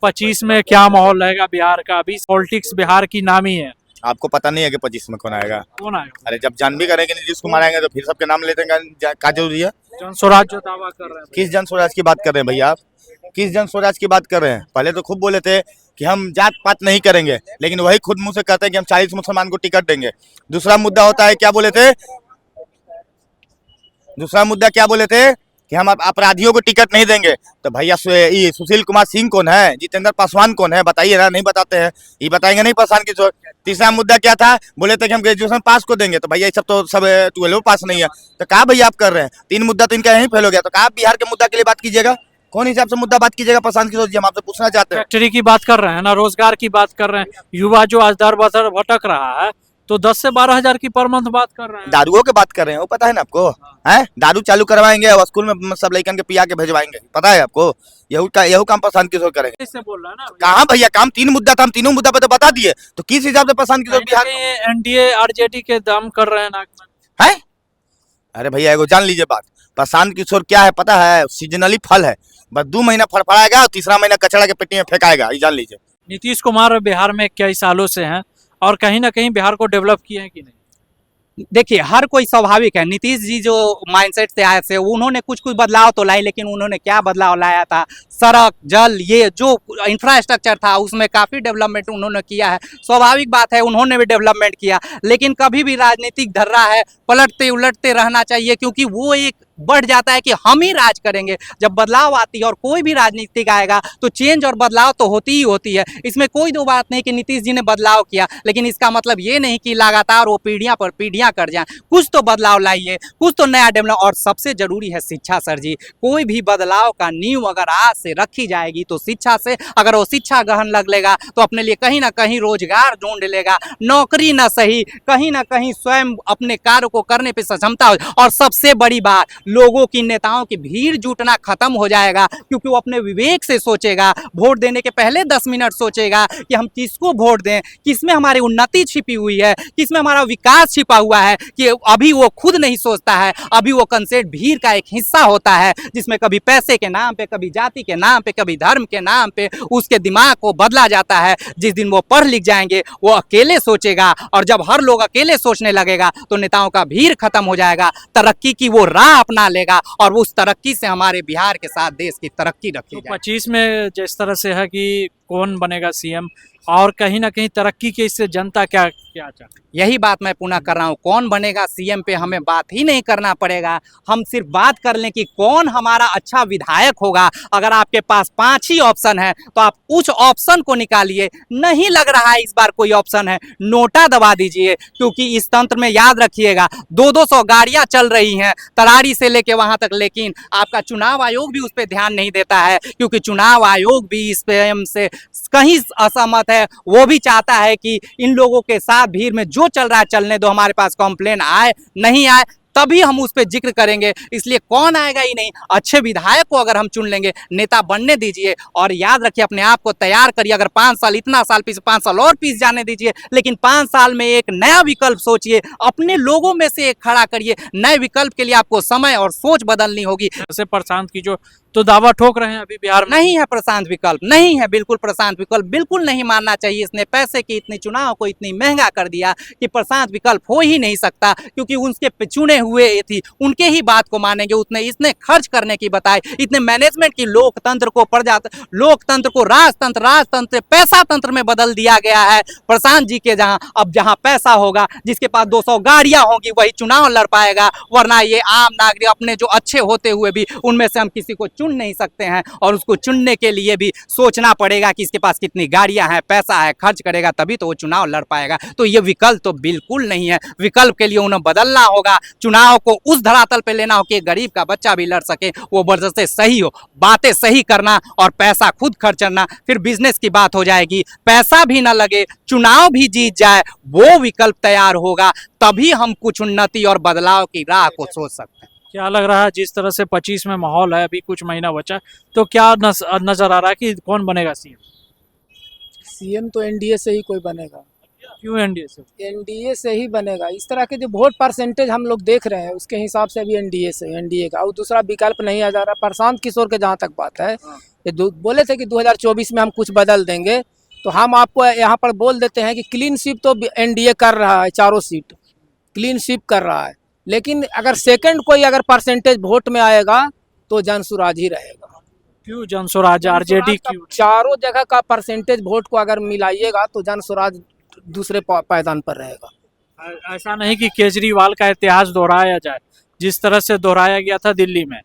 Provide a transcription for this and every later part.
25 में क्या माहौल रहेगा बिहार का? अभी पॉलिटिक्स बिहार की नामी है। आपको पता नहीं है कि 25 में कौन आएगा? कौन आएगा? अरे जब जान भी करेंगे नीतीश कुमार आएंगे तो फिर सबके नाम लेते हैं, क्या जरूरी है? जन स्वराज जो दावा कर रहे हैं। किस जन स्वराज की बात कर रहे हैं भैया आप? किस जन स्वराज की बात कर रहे हैं? पहले तो खूब बोले थे कि हम जात पात नहीं करेंगे, लेकिन वही खुद मुंह से कहते हैं कि हम 40 मुसलमान को टिकट देंगे। दूसरा मुद्दा होता है, क्या बोले थे? दूसरा मुद्दा क्या बोले थे कि हम अपराधियों को टिकट नहीं देंगे। तो भैया सुशील कुमार सिंह कौन है? जितेंद्र पासवान कौन है? बताइए ना, नहीं बताते हैं, ये बताएंगे नहीं पासवान की जोर। तीसरा मुद्दा क्या था? बोले थे कि हम ग्रेजुएशन पास को देंगे। तो भैया ये सब तो सब 12 पास नहीं है। तो कहा भैया आप कर रहे हैं? 3 मुद्दा तो इनका यहीं फेल हो गया। तो कहा बिहार के मुद्दा के लिए बात कीजिएगा, कौन हिसाब से मुद्दा बात कीजिएगा प्रशांत किशोर जी? हम आपसे पूछना चाहते हैं। फैक्ट्री की बात कर रहे हैं ना, रोजगार की बात कर रहे हैं। युवा जो आज दर बदर भटक रहा है, तो 10 से 12 हजार की पर मंथ बात कर रहे हैं। दारुओं की बात कर रहे हैं, वो पता है ना आपको? हैं, दारू चालू करवाएंगे और स्कूल में सब लड़कन के पिया के भेजवाएंगे, पता है आपको? यही काम प्रशांत किशोर करेंगे। इससे बोल रहा है ना। कहाँ भैया काम? 3 मुद्दा था, हम तीनों मुद्दा पे तो बता दिए। तो किस हिसाब से प्रशांत किशोर बिहार एनडीए आरजेडी के दम कर रहे हैं नाक में। है? अरे भैया एगो जान लीजिए बात, प्रशांत किशोर क्या है पता है? सीजनली फल है, बस 2 महीना फड़फड़ाएगा और तीसरा महीना कचड़ा के पेटी में फेंकाएगा, ये जान लीजिए। नीतीश कुमार बिहार में कई सालों से हैं और कहीं ना कहीं बिहार को डेवलप किए हैं कि नहीं? देखिए, हर कोई स्वाभाविक है। नीतीश जी जो माइंडसेट से आए थे, उन्होंने कुछ कुछ बदलाव तो लाई, लेकिन उन्होंने क्या बदलाव लाया था? सड़क, जल, ये जो इंफ्रास्ट्रक्चर था उसमें काफ़ी डेवलपमेंट उन्होंने किया है। स्वाभाविक बात है, उन्होंने भी डेवलपमेंट किया, लेकिन कभी भी राजनीतिक धर्रा है, पलटते उलटते रहना चाहिए, क्योंकि वो एक बढ़ जाता है कि हम ही राज करेंगे। जब बदलाव आती है और कोई भी राजनीतिक आएगा तो चेंज और बदलाव तो होती ही होती है। इसमें कोई दो बात नहीं कि नीतीश जी ने बदलाव किया, लेकिन इसका मतलब ये नहीं कि लगातार वो पीढ़ियां पर पीढ़ियां कर जाएं। कुछ तो बदलाव लाइए, कुछ तो नया डेवलप। और सबसे जरूरी है शिक्षा सर जी। कोई भी बदलाव का नींव अगर आज से रखी जाएगी तो शिक्षा से। अगर वो शिक्षा गहन लग लेगा तो अपने लिए कहीं ना कहीं रोजगार ढूंढ लेगा, नौकरी ना सही, कहीं ना कहीं स्वयं अपने कार्य को करने पर सक्षमता हो। और सबसे बड़ी बात, लोगों की, नेताओं की भीड़ जुटना खत्म हो जाएगा, क्योंकि वो अपने विवेक से सोचेगा। वोट देने के पहले 10 मिनट सोचेगा कि हम किसको वोट दें, किसमें हमारी उन्नति छिपी हुई है, किसमें हमारा विकास छिपा हुआ है। कि अभी वो खुद नहीं सोचता है, अभी वो कंसेप्ट भीड़ का एक हिस्सा होता है, जिसमें कभी पैसे के नाम पे, कभी जाति के नाम पे, कभी धर्म के नाम पे उसके दिमाग को बदला जाता है। जिस दिन वो पढ़ लिख जाएंगे वो अकेले सोचेगा, और जब हर लोग अकेले सोचने लगेगा तो नेताओं का भीड़ खत्म हो जाएगा, तरक्की की वो राह अपना लेगा, और उस तरक्की से हमारे बिहार के साथ देश की तरक्की रखी जाएगी। 25 में जिस तरह से है कि कौन बनेगा सीएम, और कहीं ना कहीं तरक्की के, इससे जनता क्या क्या चाहती है? यही बात मैं पुनः कर रहा हूँ, कौन बनेगा सीएम पे हमें बात ही नहीं करना पड़ेगा। हम सिर्फ बात कर लें कि कौन हमारा अच्छा विधायक होगा। अगर आपके पास 5 ही ऑप्शन है तो आप उस ऑप्शन को निकालिए। नहीं लग रहा है इस बार कोई ऑप्शन है, नोटा दबा दीजिए, क्योंकि इस तंत्र में याद रखिएगा 200 गाड़ियां चल रही हैं तरारी से लेके वहां तक, लेकिन आपका चुनाव आयोग भी उस पर ध्यान नहीं देता है, क्योंकि चुनाव आयोग भी इस पे से कहीं असहमत है। वो भी चाहता है कि इन लोगों के साथ भीड़ में जो चल रहा है चलने दो, हमारे पास कंप्लेन आए नहीं आए तभी हम उस पर जिक्र करेंगे। इसलिए कौन आएगा ही नहीं, अच्छे विधायक को अगर हम चुन लेंगे, नेता बनने दीजिए। और याद रखिए, अपने आप को तैयार करिए। अगर 5 साल, इतना साल पीछे, 5 साल और पीछे जाने दीजिए, लेकिन 5 साल में एक नया विकल्प सोचिए, अपने लोगों में से एक खड़ा करिए। नए विकल्प के लिए आपको समय और सोच बदलनी होगी। जैसे प्रशांत की जो तो दावा ठोक रहे हैं अभी बिहार में, नहीं है प्रशांत विकल्प, नहीं है बिल्कुल प्रशांत विकल्प, बिल्कुल नहीं मानना चाहिए। इसने पैसे की इतनी, चुनाव को इतनी महंगा कर दिया कि प्रशांत विकल्प हो ही नहीं सकता, क्योंकि उनके चुने हुए थी, उनके ही बात को मानेंगे। उतने इसने खर्च करने की बताए, इतने मैनेजमेंट की, लोकतंत्र को लोकतंत्र को राजतंत्र, राजतंत्र से पैसा तंत्र में बदल दिया गया है। प्रशांत जी के जहां पैसा होगा, जिसके पास 200 गाड़ियां होंगी, वही चुनाव लड़ पाएगा, वरना ये आम नागरिक अपने जो अच्छे होते हुए भी उनमें से हम किसी को चुन नहीं सकते हैं, और उसको चुनने के लिए भी सोचना पड़ेगा कि इसके पास कितनी गाड़ियां हैं, पैसा है, खर्च करेगा तभी तो वो चुनाव लड़ पाएगा। तो ये विकल्प तो बिल्कुल नहीं है। विकल्प के लिए उन्हें बदलना होगा, चुनाव को उस धरातल पे लेना हो कि गरीब का बच्चा भी लड़ सके, वो बरसते सही हो, बातें सही करना और पैसा खुद खर्च करना, फिर बिजनेस की बात हो जाएगी। पैसा भी ना लगे, चुनाव भी जीत जाए, वो विकल्प तैयार होगा, तभी हम कुछ उन्नति और बदलाव की राह को सोच सकते हैं। क्या लग रहा है जिस तरह से 25 में माहौल है, अभी कुछ महीना बचा, तो क्या नजर आ रहा है कि कौन बनेगा सीएम? सीएम तो एनडीए से ही कोई बनेगा। क्यों एनडीए से? एनडीए से ही बनेगा। इस तरह के जो वोट परसेंटेज हम लोग देख रहे हैं उसके हिसाब से अभी एनडीए से, एनडीए का, और दूसरा विकल्प नहीं आ जा रहा। प्रशांत किशोर के जहाँ तक बात है, कि बोले थे कि 2024 में हम कुछ बदल देंगे, तो हम आपको यहाँ पर बोल देते हैं कि क्लीन स्वीप तो एनडीए कर रहा है, चारों सीट क्लीन स्वीप कर रहा है, लेकिन अगर सेकंड कोई अगर परसेंटेज वोट में आएगा तो जनसुराज ही रहेगा। क्यों जनसुराज, आरजेडी क्यों? चारों जगह का परसेंटेज वोट को अगर मिलाइएगा तो जनसुराज दूसरे पायदान पर रहेगा। ऐसा नहीं कि केजरीवाल का इतिहास दोहराया जाए, जिस तरह से दोहराया गया था दिल्ली में,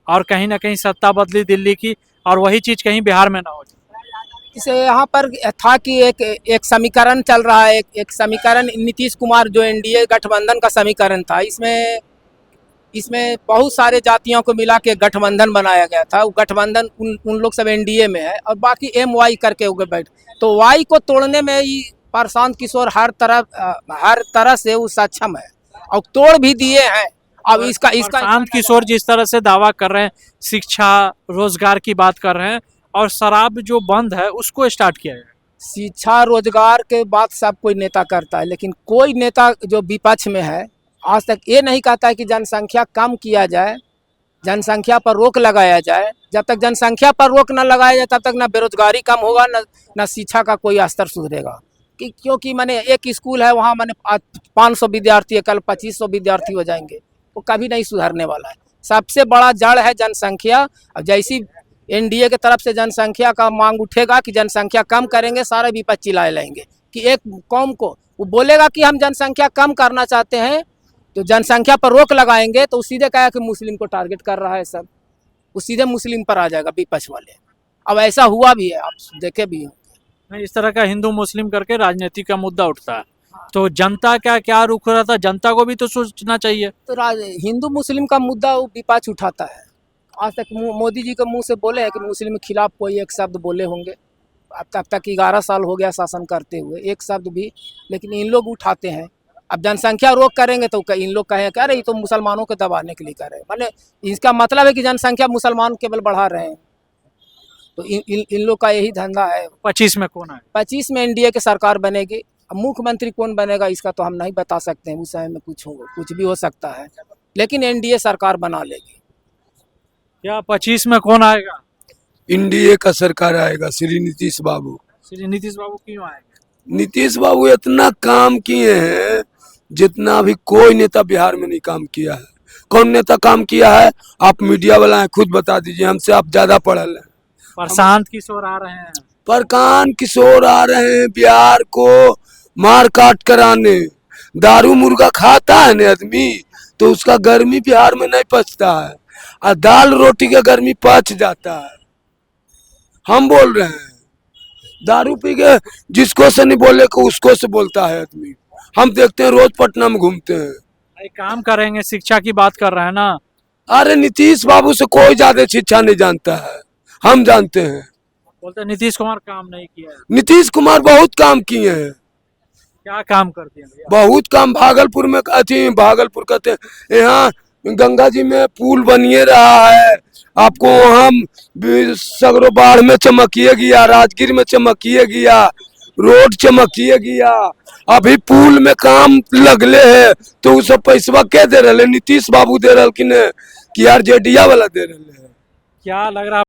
और कहीं ना कहीं सत्ता बदली दिल्ली की, और वही चीज कहीं बिहार में ना हो जाए। इसे यहाँ पर था कि एक समीकरण चल रहा है, एक समीकरण नीतीश कुमार जो एनडीए गठबंधन का समीकरण था, इसमें बहुत सारे जातियों को मिला के गठबंधन बनाया गया था। वो गठबंधन उन लोग सब एनडीए में है और बाकी एम वाई करके उगे बैठ, तो वाई को तोड़ने में ही प्रशांत किशोर हर तरह से वो सक्षम है और तोड़ भी दिए हैं। अब इसका प्रशांत किशोर जिस तरह से दावा कर रहे हैं, शिक्षा रोजगार की बात कर रहे हैं, और शराब जो बंद है उसको स्टार्ट किया है। शिक्षा रोजगार के बात सब कोई नेता करता है, लेकिन कोई नेता जो विपक्ष में है आज तक ये नहीं कहता है कि जनसंख्या कम किया जाए, जनसंख्या पर रोक लगाया जाए। जब तक जनसंख्या पर रोक न लगाया जाए तब तक ना बेरोजगारी कम होगा, न शिक्षा का कोई स्तर सुधरेगा। क्योंकि मैंने एक स्कूल है वहाँ मैंने 500 विद्यार्थी है, कल 2500 विद्यार्थी हो जाएंगे, वो कभी नहीं सुधरने वाला है। सबसे बड़ा जड़ है जनसंख्या। और जैसी एनडीए की तरफ से जनसंख्या का मांग उठेगा कि जनसंख्या कम करेंगे, सारे विपक्ष चिल्लाए लेंगे कि एक कौम को वो बोलेगा कि हम जनसंख्या कम करना चाहते हैं तो जनसंख्या पर रोक लगाएंगे, तो सीधे कहा कि मुस्लिम को टारगेट कर रहा है सब, वो सीधे मुस्लिम पर आ जाएगा विपक्ष वाले। अब ऐसा हुआ भी है, आप देखे भी हो। इस तरह का हिंदू मुस्लिम करके राजनीति का मुद्दा उठता है, तो जनता का क्या रुख रहा था? जनता को भी तो सोचना चाहिए। तो हिंदू मुस्लिम का मुद्दा वो विपक्ष उठाता है। आज तक मोदी जी के मुंह से बोले हैं कि मुस्लिम के खिलाफ कोई एक शब्द बोले होंगे? अब तक 11 साल हो गया शासन करते हुए, एक शब्द भी। लेकिन इन लोग उठाते हैं। अब जनसंख्या रोक करेंगे तो इन लोग कहें क्या रही तो मुसलमानों को दबाने के लिए कर रहे हैं, माने इसका मतलब है कि जनसंख्या मुसलमान केवल बढ़ा रहे हैं। तो इन लोग का यही धंधा है। 25 में कौन है? 25 में एनडीए की सरकार बनेगी। अब मुख्यमंत्री कौन बनेगा इसका तो हम नहीं बता सकते हैं, उस समय में कुछ भी हो सकता है, लेकिन एनडीए सरकार बना लेगी। क्या 25 में कौन आएगा? एनडीए का सरकार आएगा, श्री नीतीश बाबू। श्री नीतीश बाबू क्यों आएंगे? नीतीश बाबू इतना काम किए हैं जितना अभी कोई नेता बिहार में नहीं काम किया है। कौन नेता काम किया है? आप मीडिया वाला हैं, खुद बता दीजिए, हमसे आप ज्यादा पढ़ल हैं। प्रशांत किशोर आ रहे हैं, प्रशांत किशोर आ रहे हैं बिहार को मार काट कराने। दारू मुर्गा खाता है ना आदमी तो उसका गर्मी बिहार में नहीं पचता है, और दाल रोटी का गर्मी पच जाता है। हम बोल रहे हैं दारू पी के जिसको से नहीं बोले को उसको से बोलता है आदमी। हम देखते हैं रोज पटना में घूमते हैं। एक काम करेंगे, शिक्षा की बात कर रहे हैं ना। अरे नीतीश बाबू से कोई ज्यादा शिक्षा नहीं जानता है, हम जानते हैं। बोलते हैं नीतीश कुमार काम नहीं किया है। नीतीश कुमार बहुत काम किए हैं। क्या काम कर दिया भैया? बहुत काम। भागलपुर में भागलपुर कहते हैं, यहाँ गंगा जी में पुल बनिए रहा है, आपको वहाँ सगरो बाढ़ में चमकिए गया, राजगीर में चमकिए गया, रोड चमकिए गया। अभी पुल में काम लगले है तो वो सब पैसा क्या दे रहे? नीतीश बाबू दे रहे कि आरजेडी वाला दे रहे? क्या लग रहा